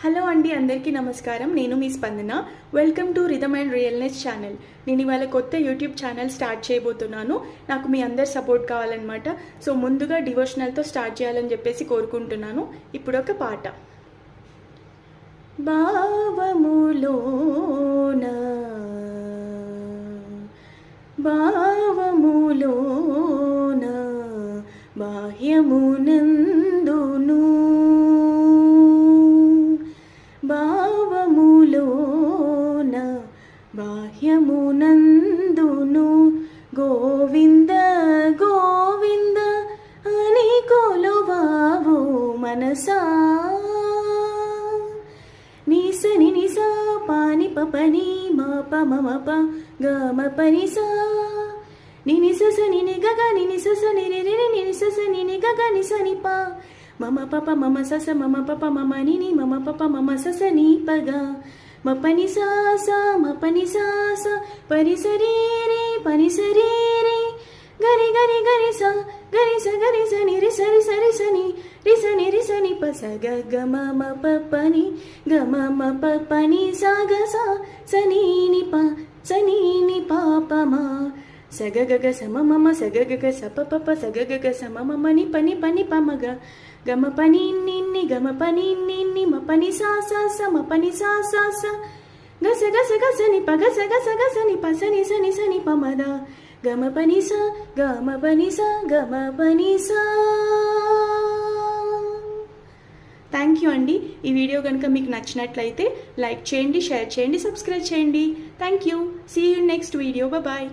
Hello అండి, అందరికీ నమస్కారం. నేను మీ Spandana. Welcome to rhythm and realness channel. నేను ఇవాళ కొత్త యూట్యూబ్ ఛానల్ స్టార్ట్ చేయబోతున్నాను. నాకు మీ అందరి సపోర్ట్ కావాలన్నమాట. సో ముందుగా డివోషనల్తో స్టార్ట్ చేయాలని చెప్పేసి కోరుకుంటున్నాను. ఇప్పుడు ఒక పాట. భావములోన బాహ్యమునందును భావములోన బాహ్యమునందును గోవింద గోవింద అని కొలువావు మనసా. నిసని నిసా పాని పపని మాప మమప గమ పనిసా నిని సస నిని గగ నిని సస నిని రిని నిని సస నిని గగ నిసని ప మమ పప మమ సస మమ పప మమ నిని మమ పప మమ సస ని పగ మ పని సా సా మ పని సా సా పరి సరి రి పని సరి రి గరి గరి గరి స గరి స ని రి సరి సరి సని రి సని ప స గ గ మ మ ప పని గ మ మ ప పని సా గ సా సని ని ప సని ని ప ప మ స గ గ గ స మ మ మ స గ గ గ స ప ప ప స గ గ గ స మ మ మ ని పని ప మ గ గ మ పని ని ని గ మ పని ని ని మ పని సా సా స మ పని సా సా స గ స ని ప గ స ని ప స ని ప మ ద గ మ పని స గ మ పని స గ మ పని స. థ్యాంక్ యూ అండి. ఈ వీడియో కనుక మీకు నచ్చినట్లయితే లైక్ చేయండి, షేర్ చేయండి, సబ్స్క్రైబ్ చేయండి. Thank you. See you next video. Bye.